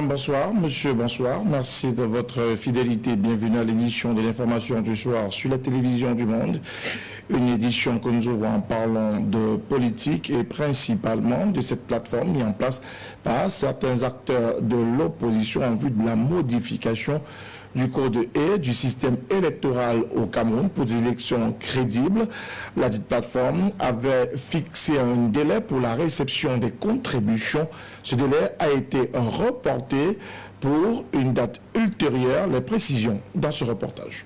Madame, bonsoir. Monsieur, bonsoir. Merci de votre fidélité. Bienvenue à l'édition de l'information du soir sur la télévision du Monde. Une édition que nous ouvrons en parlant de politique et principalement de cette plateforme mise en place par certains acteurs de l'opposition en vue de la modification du code et du système électoral au Cameroun pour des élections crédibles. La dite plateforme avait fixé un délai pour la réception des contributions. Ce délai a été reporté pour une date ultérieure. Les précisions dans ce reportage.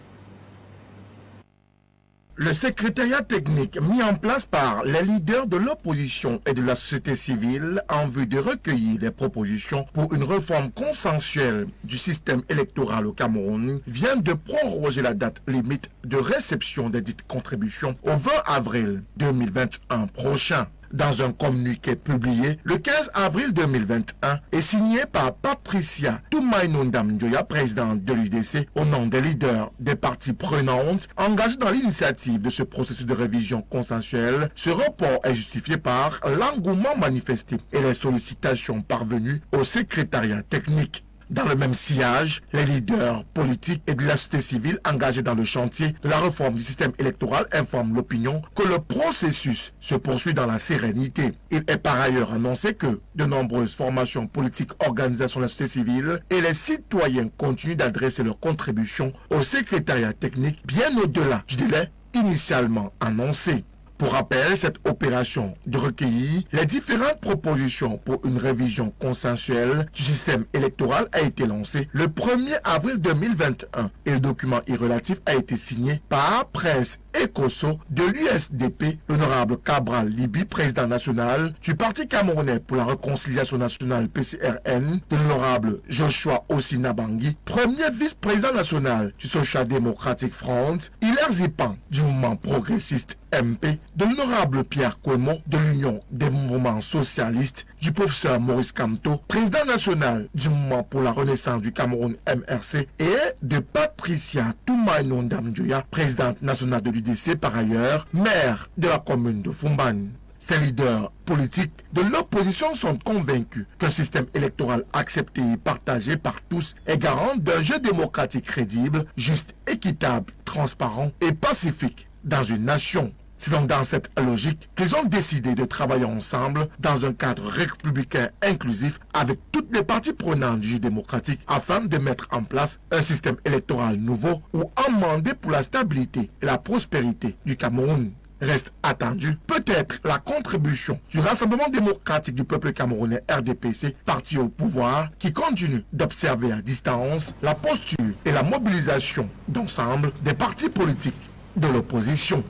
Le secrétariat technique mis en place par les leaders de l'opposition et de la société civile en vue de recueillir les propositions pour une réforme consensuelle du système électoral au Cameroun vient de proroger la date limite de réception des dites contributions au 20 avril 2021 prochain. Dans un communiqué publié le 15 avril 2021 et signé par Patricia Toumaïno-Ndamjoya, présidente de l'UDC, au nom des leaders des parties prenantes engagées dans l'initiative de ce processus de révision consensuelle, ce report est justifié par l'engouement manifesté et les sollicitations parvenues au secrétariat technique. Dans le même sillage, les leaders politiques et de la société civile engagés dans le chantier de la réforme du système électoral informent l'opinion que le processus se poursuit dans la sérénité. Il est par ailleurs annoncé que de nombreuses formations politiques, organisations de la société civile et les citoyens continuent d'adresser leurs contributions au secrétariat technique bien au-delà du délai initialement annoncé. Pour rappel, cette opération de recueillir les différentes propositions pour une révision consensuelle du système électoral a été lancée le 1er avril 2021 et le document y relatif a été signé par Presse Ecoso de l'USDP, l'honorable Cabral Libi, président national du Parti camerounais pour la réconciliation nationale PCRN, de l'honorable Joshua Osina-Bangui, premier vice-président national du Social Democratic Front, Hilaire Zipan du mouvement progressiste MP, de l'honorable Pierre Kouemon de l'Union des mouvements socialistes, du professeur Maurice Kamto, président national du mouvement pour la renaissance du Cameroun MRC, et de Patricia Toumaïno-Ndamjoya, présidente nationale de l'UDC, par ailleurs, maire de la commune de Fumbane. Ces leaders politiques de l'opposition sont convaincus qu'un système électoral accepté et partagé par tous est garant d'un jeu démocratique crédible, juste, équitable, transparent et pacifique dans une nation. C'est donc dans cette logique qu'ils ont décidé de travailler ensemble dans un cadre républicain inclusif avec toutes les parties prenantes du jeu démocratique afin de mettre en place un système électoral nouveau ou amendé pour la stabilité et la prospérité du Cameroun. Reste attendu peut-être la contribution du Rassemblement démocratique du peuple camerounais RDPC, parti au pouvoir, qui continue d'observer à distance la posture et la mobilisation d'ensemble des partis politiques de l'opposition.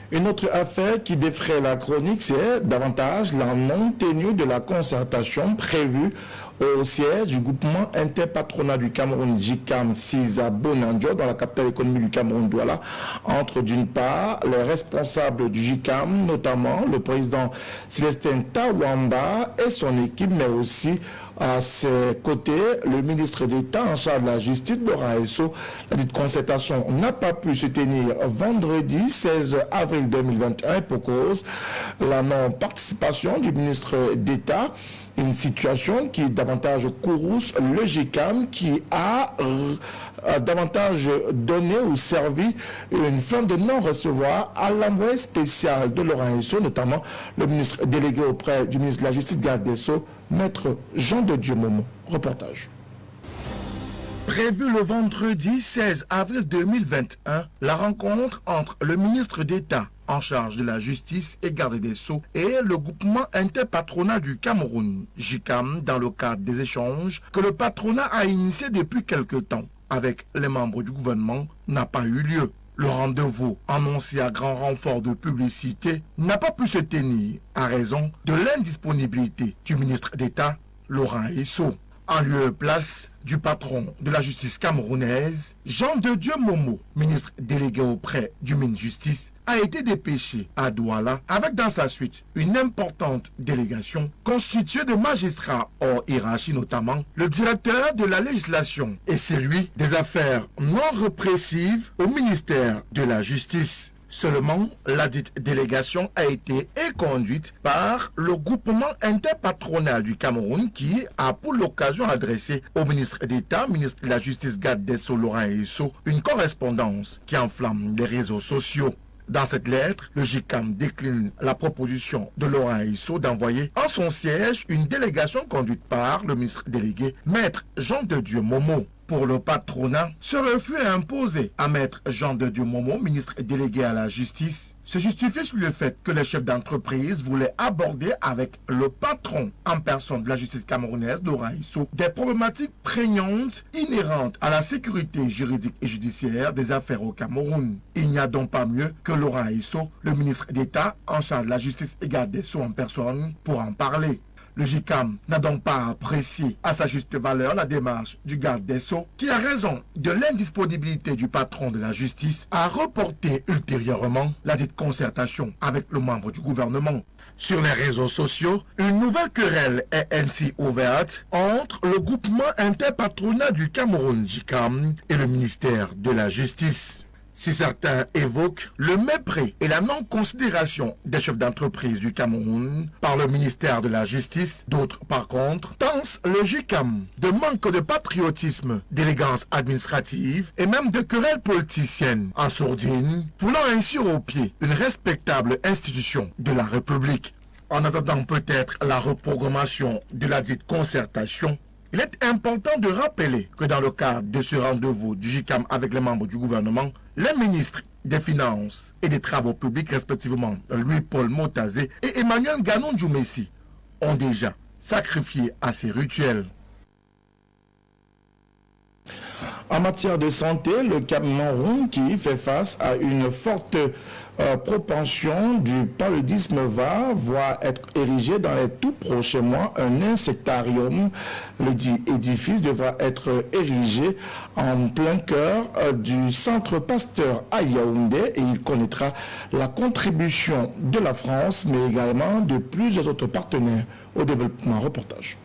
Une autre affaire qui défraie la chronique, c'est davantage la non-tenue de la concertation prévue au siège du groupement interpatronal du Cameroun, JICAM, Siza Bonanjo, dans la capitale économique du Cameroun, Douala, entre d'une part les responsables du JICAM, notamment le président Célestin Tawamba et son équipe, mais aussi à ses côtés, le ministre d'État en charge de la justice, Laurent Esso. La dite concertation n'a pas pu se tenir vendredi 16 avril 2021 pour cause la non-participation du ministre d'État. Une situation qui davantage courrouce le JICAM qui a davantage donné ou servi une fin de non-recevoir à l'envoyé spécial de Laurent Esso, notamment le ministre délégué auprès du ministre de la Justice, garde des Sceaux, Maître Jean de Dieu Momo. Reportage. Prévu le vendredi 16 avril 2021, la rencontre entre le ministre d'État en charge de la justice et garde des Sceaux et le groupement interpatronal du Cameroun, JICAM, dans le cadre des échanges que le patronat a initiés depuis quelque temps avec les membres du gouvernement, n'a pas eu lieu. Le rendez-vous, annoncé à grand renfort de publicité, n'a pas pu se tenir à raison de l'indisponibilité du ministre d'État, Laurent Esso. En lieu et place du patron de la justice camerounaise, Jean de Dieu Momo, ministre délégué auprès du ministre de la Justice, a été dépêché à Douala avec dans sa suite une importante délégation constituée de magistrats hors hiérarchie, notamment le directeur de la législation et celui des affaires non répressives au ministère de la Justice. Seulement, la dite délégation a été conduite par le groupement interpatronal du Cameroun qui a pour l'occasion adressé au ministre d'État, ministre de la Justice, garde des Sceaux, Laurent Esso, une correspondance qui enflamme les réseaux sociaux. Dans cette lettre, le JICAM décline la proposition de Laurent Esso d'envoyer en son siège une délégation conduite par le ministre délégué, Maître Jean de Dieu Momo. Pour le patronat, ce refus est imposé à Maître Jean de Dieu Momo, ministre délégué à la justice, se justifie sur le fait que les chefs d'entreprise voulaient aborder avec le patron en personne de la justice camerounaise, Laurent Esso, des problématiques prégnantes inhérentes à la sécurité juridique et judiciaire des affaires au Cameroun. Il n'y a donc pas mieux que Laurent Esso, le ministre d'État en charge de la justice et garde des Sceaux en personne, pour en parler. Le JICAM n'a donc pas apprécié à sa juste valeur la démarche du garde des Sceaux qui a raison de l'indisponibilité du patron de la justice à reporter ultérieurement la dite concertation avec le membre du gouvernement. Sur les réseaux sociaux, une nouvelle querelle est ainsi ouverte entre le groupement interpatronal du Cameroun JICAM et le ministère de la Justice. Si certains évoquent le mépris et la non-considération des chefs d'entreprise du Cameroun par le ministère de la Justice, d'autres par contre pensent le JICAM de manque de patriotisme, d'élégance administrative et même de querelles politiciennes en sourdine, foulant ainsi au pied une respectable institution de la République. En attendant peut-être la reprogrammation de la dite concertation, il est important de rappeler que dans le cadre de ce rendez-vous du JICAM avec les membres du gouvernement, les ministres des Finances et des Travaux publics, respectivement Louis-Paul Motazé et Emmanuel Ganon-Djoumessi, ont déjà sacrifié à ces rituels. En matière de santé, le Cameroun, qui fait face à une forte propension du paludisme, va voir être érigé dans les tout prochains mois un insectarium. Le dit édifice devra être érigé en plein cœur du centre Pasteur à Yaoundé et il connaîtra la contribution de la France, mais également de plusieurs autres partenaires au développement. Reportage.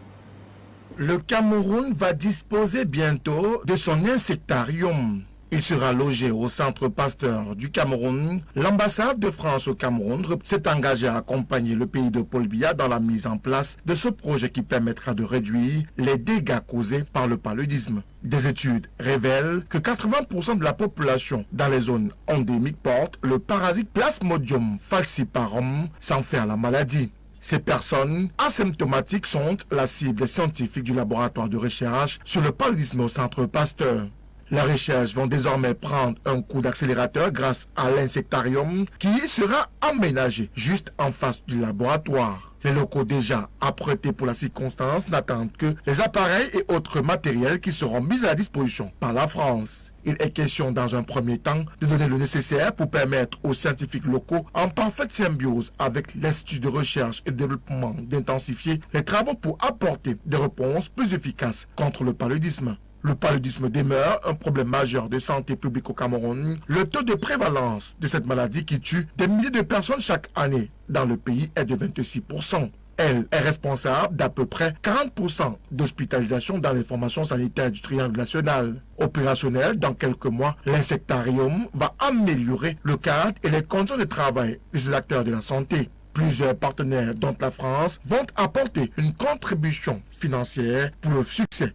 Le Cameroun va disposer bientôt de son insectarium. Il sera logé au centre Pasteur du Cameroun. L'ambassade de France au Cameroun s'est engagée à accompagner le pays de Paul Biya dans la mise en place de ce projet qui permettra de réduire les dégâts causés par le paludisme. Des études révèlent que 80% de la population dans les zones endémiques porte le parasite Plasmodium falciparum sans faire la maladie. Ces personnes asymptomatiques sont la cible des scientifiques du laboratoire de recherche sur le paludisme au centre Pasteur. Les recherches vont désormais prendre un coup d'accélérateur grâce à l'insectarium qui sera aménagé juste en face du laboratoire. Les locaux déjà apprêtés pour la circonstance n'attendent que les appareils et autres matériels qui seront mis à la disposition par la France. Il est question dans un premier temps de donner le nécessaire pour permettre aux scientifiques locaux en parfaite symbiose avec l'Institut de recherche et de développement d'intensifier les travaux pour apporter des réponses plus efficaces contre le paludisme. Le paludisme demeure un problème majeur de santé publique au Cameroun. Le taux de prévalence de cette maladie qui tue des milliers de personnes chaque année dans le pays est de 26%. Elle est responsable d'à peu près 40% d'hospitalisation dans les formations sanitaires du triangle national. Opérationnel dans quelques mois, l'insectarium va améliorer le cadre et les conditions de travail de ces acteurs de la santé. Plusieurs partenaires, dont la France, vont apporter une contribution financière pour le succès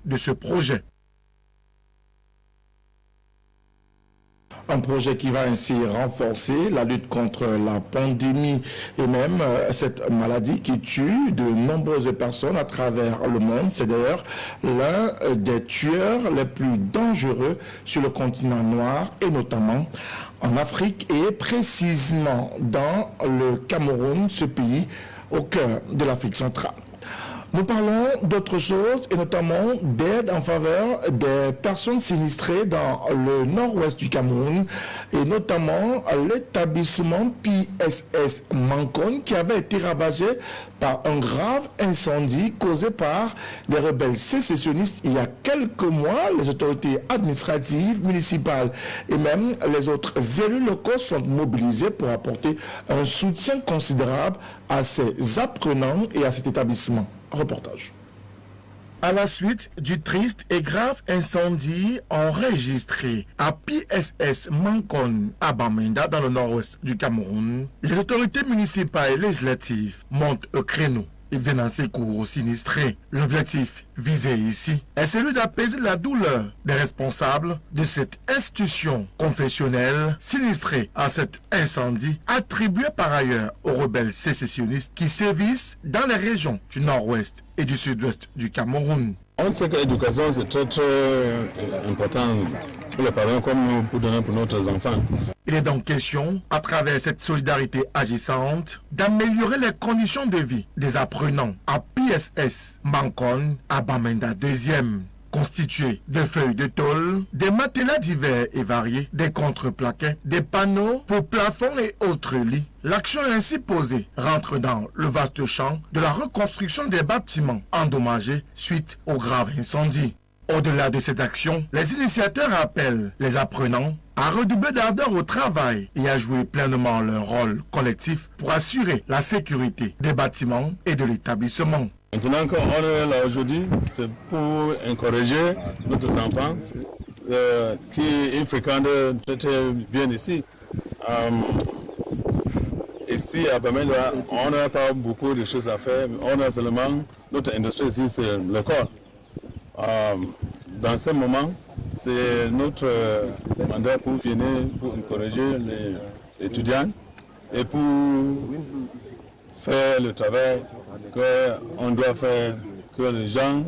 de ce projet. Un projet qui va ainsi renforcer la lutte contre la pandémie et même cette maladie qui tue de nombreuses personnes à travers le monde. C'est d'ailleurs l'un des tueurs les plus dangereux sur le continent noir et notamment en Afrique et précisément dans le Cameroun, ce pays au cœur de l'Afrique centrale. Nous parlons d'autre chose et notamment d'aide en faveur des personnes sinistrées dans le nord-ouest du Cameroun et notamment l'établissement PSS Mancon qui avait été ravagé par un grave incendie causé par des rebelles sécessionnistes il y a quelques mois. Les autorités administratives, municipales et même les autres élus locaux sont mobilisés pour apporter un soutien considérable à ces apprenants et à cet établissement. Reportage. À la suite du triste et grave incendie enregistré à PSS Mankon à Bamenda dans le nord-ouest du Cameroun, les autorités municipales et législatives montent au créneau et viennent en secours aux sinistrés. L'objectif visé ici est celui d'apaiser la douleur des responsables de cette institution confessionnelle sinistrée à cet incendie, attribué par ailleurs aux rebelles sécessionnistes qui sévissent dans les régions du nord-ouest et du sud-ouest du Cameroun. On sait que l'éducation c'est très important pour les parents comme pour donner pour nos enfants. Il est donc question, à travers cette solidarité agissante, d'améliorer les conditions de vie des apprenants à PSS Mankon à Bamenda 2e. Constitué de feuilles de tôle, des matelas divers et variés, des contreplaquets, des panneaux pour plafonds et autres lits. L'action ainsi posée rentre dans le vaste champ de la reconstruction des bâtiments endommagés suite au grave incendie. Au-delà de cette action, les initiateurs appellent les apprenants à redoubler d'ardeur au travail et à jouer pleinement leur rôle collectif pour assurer la sécurité des bâtiments et de l'établissement. Maintenant qu'on est là aujourd'hui, c'est pour encourager notre enfants qui fréquentent très bien ici. Ici à Bamenda, on n'a pas beaucoup de choses à faire. On a seulement notre industrie ici, c'est l'école. Dans ce moment, c'est notre mandat pour venir, pour encourager les étudiants et pour faire le travail qu'on doit faire, que les gens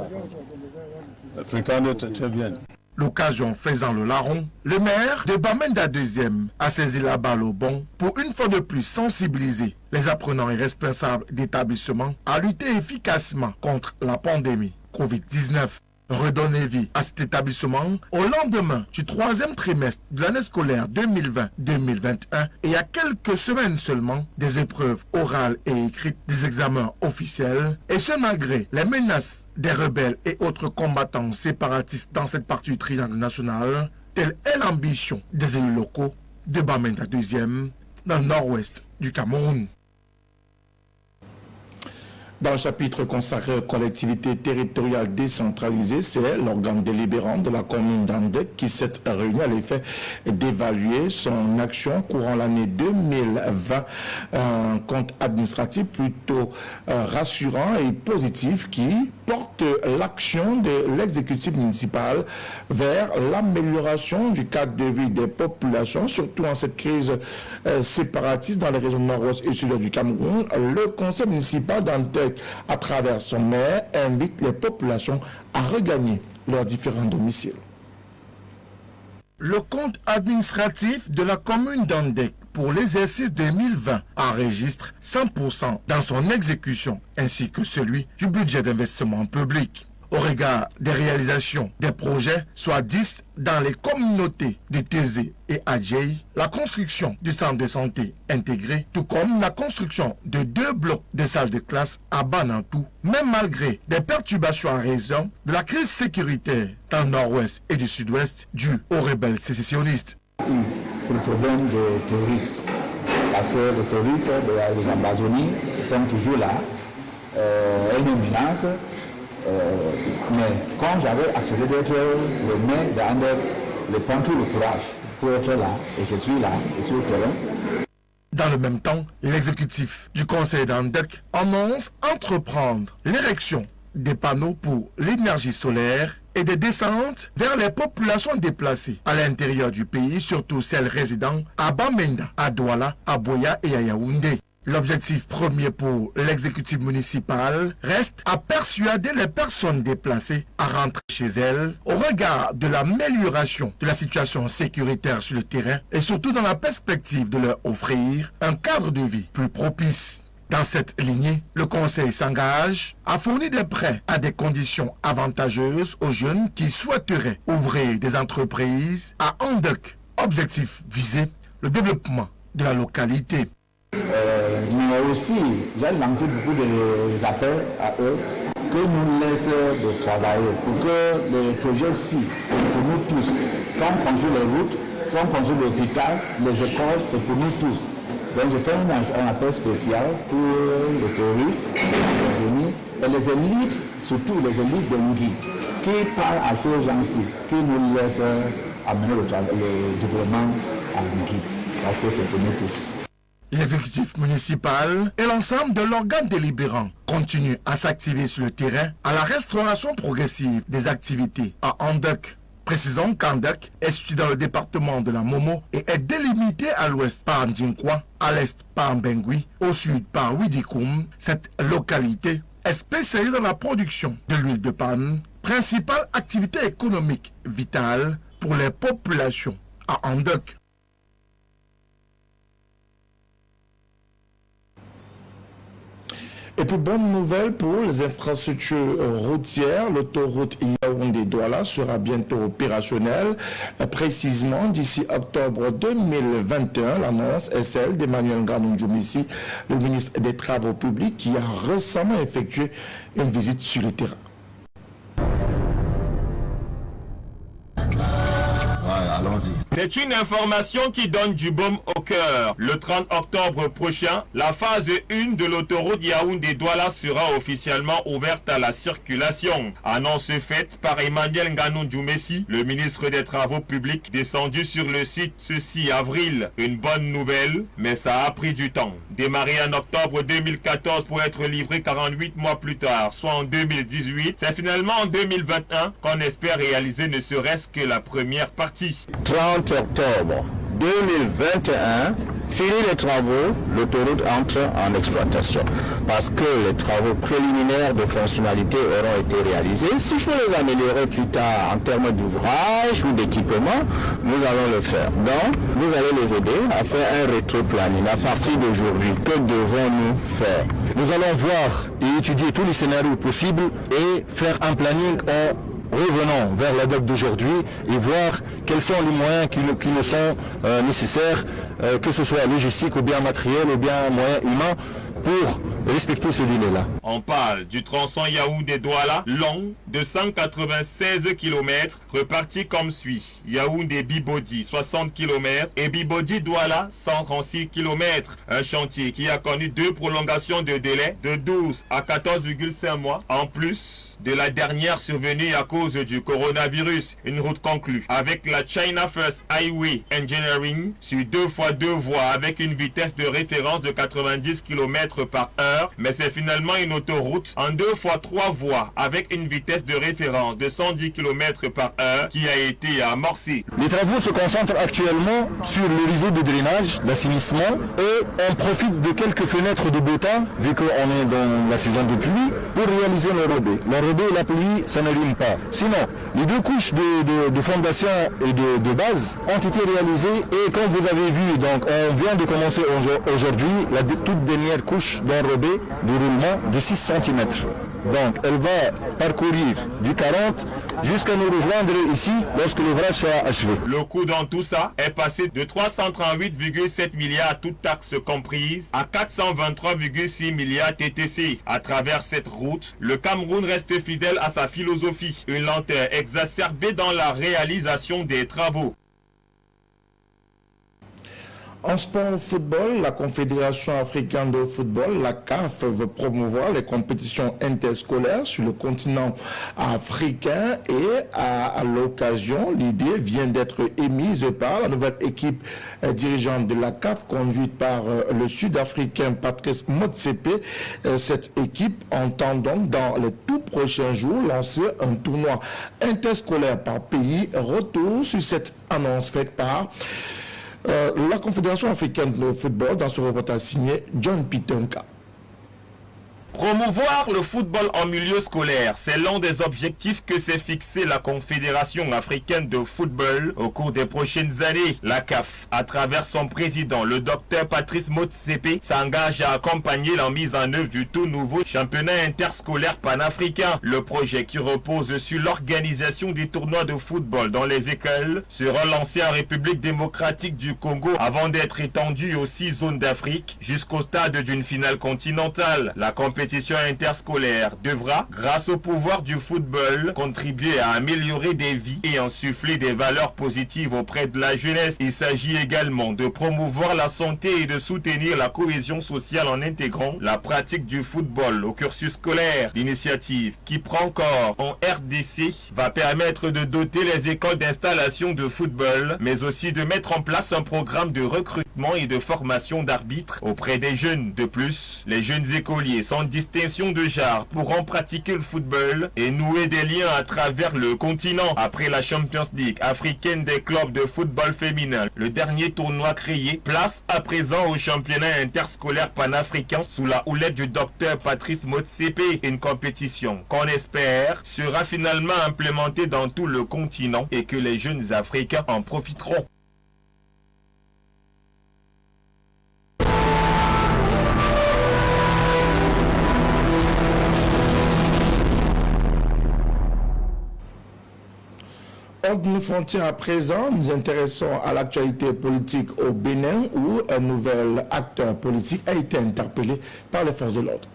fréquentent très bien. L'occasion faisant le larron, le maire de Bamenda 2e a saisi la balle au bon pour une fois de plus sensibiliser les apprenants et responsables d'établissements à lutter efficacement contre la pandémie Covid-19. Redonner vie à cet établissement au lendemain du 3e trimestre de l'année scolaire 2020-2021 et à quelques semaines seulement des épreuves orales et écrites des examens officiels, et ce malgré les menaces des rebelles et autres combattants séparatistes dans cette partie du triangle national, telle est l'ambition des élus locaux de Bamenda 2e dans le nord-ouest du Cameroun. Dans le chapitre consacré aux collectivités territoriales décentralisées, c'est l'organe délibérant de la commune d'Andek qui s'est réuni à l'effet d'évaluer son action courant l'année 2020. Un compte administratif plutôt rassurant et positif qui porte l'action de l'exécutif municipal vers l'amélioration du cadre de vie des populations, surtout en cette crise séparatiste dans les régions nord-ouest et sud du Cameroun. Le conseil municipal d'Andek, à travers son maire, invite les populations à regagner leurs différents domiciles. Le compte administratif de la commune d'Andek pour l'exercice 2020 enregistre 100% dans son exécution, ainsi que celui du budget d'investissement public. Au regard des réalisations des projets, soit 10 dans les communautés de Thésée et Adjei, la construction du centre de santé intégré, tout comme la construction de 2 blocs de salles de classe à Banantou, même malgré des perturbations en raison de la crise sécuritaire dans le nord-ouest et du sud-ouest due aux rebelles sécessionnistes. C'est le problème des terroristes, parce que les terroristes, les ambazonies sont toujours là, elles nous menacent. Mais quand j'avais accepté d'être le maire d'Andek, je prends tout le courage pour être là, et je suis là, je suis au terrain. Dans le même temps, l'exécutif du conseil d'Andek annonce entreprendre l'érection des panneaux pour l'énergie solaire et des descentes vers les populations déplacées à l'intérieur du pays, surtout celles résidant à Bamenda, à Douala, à Boya et à Yaoundé. L'objectif premier pour l'exécutif municipal reste à persuader les personnes déplacées à rentrer chez elles au regard de l'amélioration de la situation sécuritaire sur le terrain et surtout dans la perspective de leur offrir un cadre de vie plus propice. Dans cette lignée, le Conseil s'engage à fournir des prêts à des conditions avantageuses aux jeunes qui souhaiteraient ouvrir des entreprises à Andek. Objectif visé, le développement de la localité. Mais aussi, j'ai lancé beaucoup d'appels à eux que nous laissent de travailler pour que les projets-ci, c'est pour nous tous. Quand on construit les routes, si on construit l'hôpital, les écoles, c'est pour nous tous. Donc je fais un appel spécial pour les terroristes, les ennemis, et les élites, surtout les élites de Ngui, qui parlent à ces gens-ci, qui nous laissent amener le développement à Ngui, parce que c'est pour nous tous. L'exécutif municipal et l'ensemble de l'organe délibérant continuent à s'activer sur le terrain à la restauration progressive des activités à Andok. Précisons qu'Andok est situé dans le département de la Momo et est délimité à l'ouest par Ndinkwa, à l'est par Mbengui, au sud par Widikoum. Cette localité est spécialisée dans la production de l'huile de palme, principale activité économique vitale pour les populations à Andok. Et puis, bonne nouvelle pour les infrastructures routières. L'autoroute Yaoundé-Douala sera bientôt opérationnelle, précisément d'ici octobre 2021. L'annonce est celle d'Emmanuel Nganou-Djoumissi, le ministre des Travaux publics, qui a récemment effectué une visite sur le terrain. C'est une information qui donne du baume au cœur. Le 30 octobre prochain, la phase 1 de l'autoroute Yaoundé-Douala sera officiellement ouverte à la circulation. Annonce faite par Emmanuel Nganou-Djoumissi, le ministre des Travaux publics, descendu sur le site ce 6 avril. Une bonne nouvelle, mais ça a pris du temps. Démarré en octobre 2014 pour être livré 48 mois plus tard, soit en 2018, c'est finalement en 2021 qu'on espère réaliser ne serait-ce que la première partie. 30 octobre 2021, fini les travaux, l'autoroute entre en exploitation. Parce que les travaux préliminaires de fonctionnalité auront été réalisés. S'il faut les améliorer plus tard en termes d'ouvrage ou d'équipement, nous allons le faire. Donc, vous allez les aider à faire un rétro-planning. À partir d'aujourd'hui, que devons-nous faire? Nous allons voir et étudier tous les scénarios possibles et faire un planning en revenons vers la date d'aujourd'hui et voir quels sont les moyens qui nous sont nécessaires, que ce soit logistique ou bien matériel ou bien moyens humains, pour respecter ce délai-là. On parle du tronçon Yaoundé-Douala, long de 196 km, reparti comme suit. Yaoundé-Bibodi, 60 km, et Bibodi-Douala, 136 km. Un chantier qui a connu 2 prolongations de délai de 12 à 14,5 mois, en plus de la dernière survenue à cause du coronavirus. Une route conclue avec la China First Highway Engineering sur 2x2 voies avec une vitesse de référence de 90 km par heure, mais c'est finalement une autoroute en 2x3 voies avec une vitesse de référence de 110 km par heure qui a été amorcée. Les travaux se concentrent actuellement sur le réseau de drainage, d'assainissement, et on profite de quelques fenêtres de beau temps, vu qu'on est dans la saison de pluie, pour réaliser l'enrobé. L'enrobé et la pluie, ça ne rime pas. Sinon, les 2 couches de fondation et de base ont été réalisées, et comme vous avez vu, donc on vient de commencer aujourd'hui la toute dernière couche d'enrobé de roulement de 6 cm. Donc elle va parcourir du 40 jusqu'à nous rejoindre ici lorsque l'ouvrage sera achevé. Le coût dans tout ça est passé de 338,7 milliards toutes taxes comprises à 423,6 milliards TTC. À travers cette route, le Cameroun reste fidèle à sa philosophie, une lenteur exacerbée dans la réalisation des travaux. En sport football, la Confédération africaine de football, la CAF, veut promouvoir les compétitions interscolaires sur le continent africain et à l'occasion, l'idée vient d'être émise par la nouvelle équipe dirigeante de la CAF conduite par le Sud-Africain Patrice Motsepe. Cette équipe entend donc dans les tout prochains jours lancer un tournoi interscolaire par pays. Retour sur cette annonce faite par la Confédération africaine de football dans ce reportage signé John Pitonka. Promouvoir le football en milieu scolaire, c'est l'un des objectifs que s'est fixé la Confédération africaine de football au cours des prochaines années. La CAF, à travers son président, le docteur Patrice Motsepe, s'engage à accompagner la mise en œuvre du tout nouveau championnat interscolaire panafricain. Le projet, qui repose sur l'organisation des tournois de football dans les écoles, sera lancé en République démocratique du Congo avant d'être étendu aux 6 zones d'Afrique jusqu'au stade d'une finale continentale. La compétition compétition interscolaire devra, grâce au pouvoir du football, contribuer à améliorer des vies et insuffler des valeurs positives auprès de la jeunesse. Il s'agit également de promouvoir la santé et de soutenir la cohésion sociale en intégrant la pratique du football au cursus scolaire. L'initiative qui prend corps en RDC va permettre de doter les écoles d'installation de football, mais aussi de mettre en place un programme de recrutement et de formation d'arbitres auprès des jeunes. De plus, les jeunes écoliers sans distinction de genre pourront pratiquer le football et nouer des liens à travers le continent. Après la Champions League africaine des clubs de football féminin, le dernier tournoi créé, place à présent au championnat interscolaire panafricain sous la houlette du docteur Patrice Motsepe, une compétition qu'on espère sera finalement implémentée dans tout le continent et que les jeunes Africains en profiteront. Hors de nos frontières à présent, nous intéressons à l'actualité politique au Bénin où un nouvel acteur politique a été interpellé par les forces de l'ordre.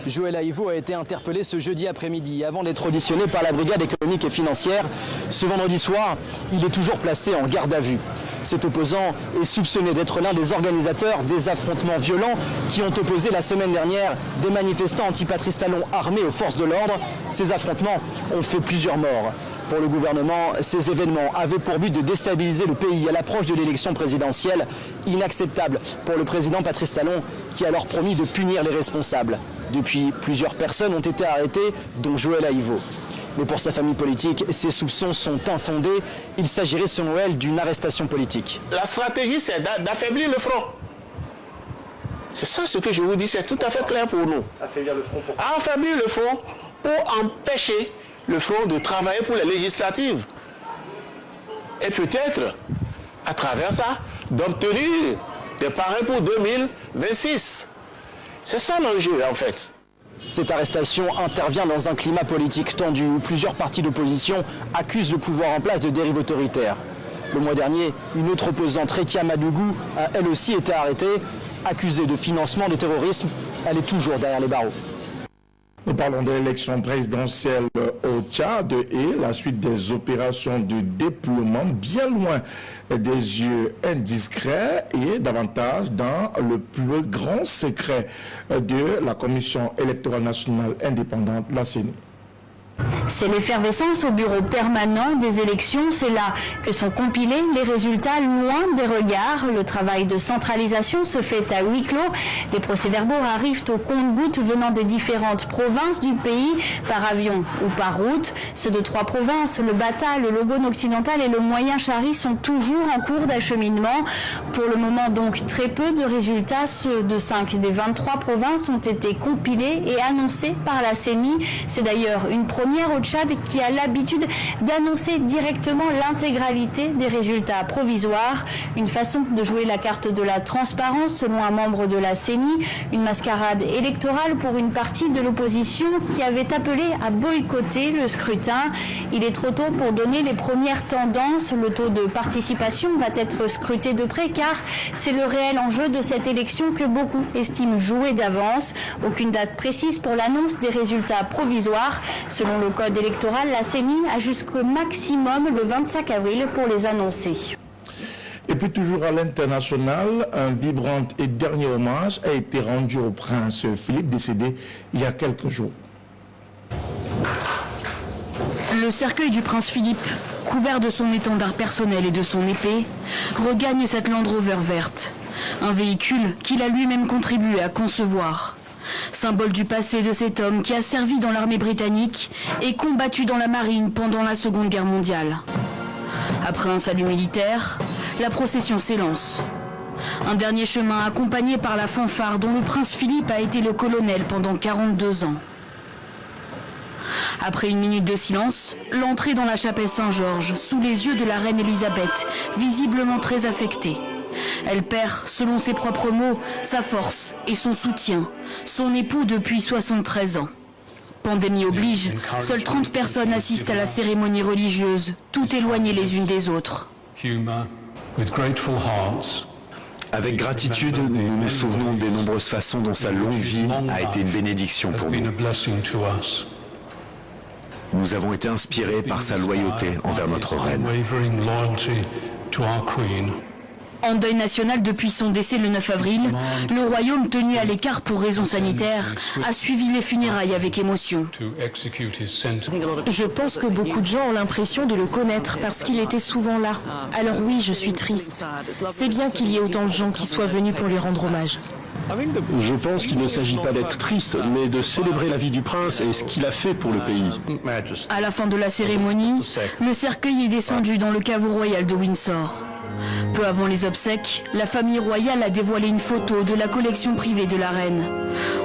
Joël Aïvo a été interpellé ce jeudi après-midi avant d'être auditionné par la brigade économique et financière. Ce vendredi soir, il est toujours placé en garde à vue. Cet opposant est soupçonné d'être l'un des organisateurs des affrontements violents qui ont opposé la semaine dernière des manifestants anti-Patrice Talon armés aux forces de l'ordre. Ces affrontements ont fait plusieurs morts. Pour le gouvernement, ces événements avaient pour but de déstabiliser le pays à l'approche de l'élection présidentielle. Inacceptable pour le président Patrice Talon qui a alors promis de punir les responsables. Depuis, plusieurs personnes ont été arrêtées, dont Joël Aïvo. Mais pour sa famille politique, ces soupçons sont infondés. Il s'agirait selon elle d'une arrestation politique. La stratégie, c'est d'affaiblir le front. C'est ça ce que je vous dis, c'est tout à fait clair pour nous. Affaiblir le front pour... Affaiblir le front pour empêcher le front de travailler pour les législatives. Et peut-être, à travers ça, d'obtenir des parrains pour 2026. C'est ça l'enjeu en fait. Cette arrestation intervient dans un climat politique tendu où plusieurs partis d'opposition accusent le pouvoir en place de dérive autoritaire. Le mois dernier, une autre opposante, Rekia Madougou, a elle aussi été arrêtée. Accusée de financement de terrorisme, elle est toujours derrière les barreaux. Nous parlons de l'élection présidentielle au Tchad et la suite des opérations de déploiement bien loin des yeux indiscrets et davantage dans le plus grand secret de la Commission électorale nationale indépendante, la CENI. C'est l'effervescence au bureau permanent des élections. C'est là que sont compilés les résultats loin des regards. Le travail de centralisation se fait à huis clos. Les procès-verbaux arrivent au compte-gouttes venant des différentes provinces du pays, par avion ou par route. Ceux de 3 provinces, le Bata, le Logone occidental et le Moyen Chari, sont toujours en cours d'acheminement. Pour le moment, donc, très peu de résultats. Ceux de 5 des 23 provinces ont été compilés et annoncés par la CENI. C'est d'ailleurs une première au Tchad qui a l'habitude d'annoncer directement l'intégralité des résultats provisoires. Une façon de jouer la carte de la transparence selon un membre de la CENI. Une mascarade électorale pour une partie de l'opposition qui avait appelé à boycotter le scrutin. Il est trop tôt pour donner les premières tendances. Le taux de participation va être scruté de près car c'est le réel enjeu de cette élection que beaucoup estiment jouer d'avance. Aucune date précise pour l'annonce des résultats provisoires. Selon le code électoral, la CENI a jusqu'au maximum le 25 avril pour les annoncer. Et puis toujours à l'international, un vibrant et dernier hommage a été rendu au prince Philippe, décédé il y a quelques jours. Le cercueil du prince Philippe, couvert de son étendard personnel et de son épée, regagne cette Land Rover verte, un véhicule qu'il a lui-même contribué à concevoir. Symbole du passé de cet homme qui a servi dans l'armée britannique et combattu dans la marine pendant la Seconde Guerre mondiale. Après un salut militaire, la procession s'élance. Un dernier chemin accompagné par la fanfare dont le prince Philippe a été le colonel pendant 42 ans. Après une minute de silence, l'entrée dans la chapelle Saint-Georges, sous les yeux de la reine Elisabeth, visiblement très affectée. Elle perd, selon ses propres mots, sa force et son soutien, son époux depuis 73 ans. Pandémie oblige, seules 30 personnes assistent à la cérémonie religieuse, toutes éloignées les unes des autres. Avec gratitude, nous nous souvenons des nombreuses façons dont sa longue vie a été une bénédiction pour nous. Nous avons été inspirés par sa loyauté envers notre reine. En deuil national depuis son décès le 9 avril, le royaume, tenu à l'écart pour raisons sanitaires, a suivi les funérailles avec émotion. Je pense que beaucoup de gens ont l'impression de le connaître parce qu'il était souvent là. Alors oui, je suis triste. C'est bien qu'il y ait autant de gens qui soient venus pour lui rendre hommage. Je pense qu'il ne s'agit pas d'être triste, mais de célébrer la vie du prince et ce qu'il a fait pour le pays. À la fin de la cérémonie, le cercueil est descendu dans le caveau royal de Windsor. Peu avant les obsèques, la famille royale a dévoilé une photo de la collection privée de la reine.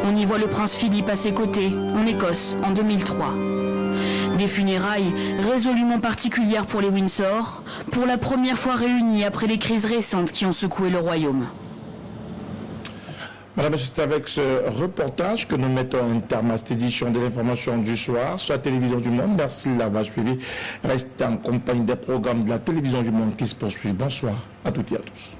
On y voit le prince Philippe à ses côtés, en Écosse, en 2003. Des funérailles résolument particulières pour les Windsor, pour la première fois réunis après les crises récentes qui ont secoué le royaume. Madame, c'est avec ce reportage que nous mettons un terme à cette édition de l'information du soir sur la télévision du Monde. Merci de l'avoir suivi. Restez en compagnie des programmes de la télévision du Monde qui se poursuivent. Bonsoir à toutes et à tous.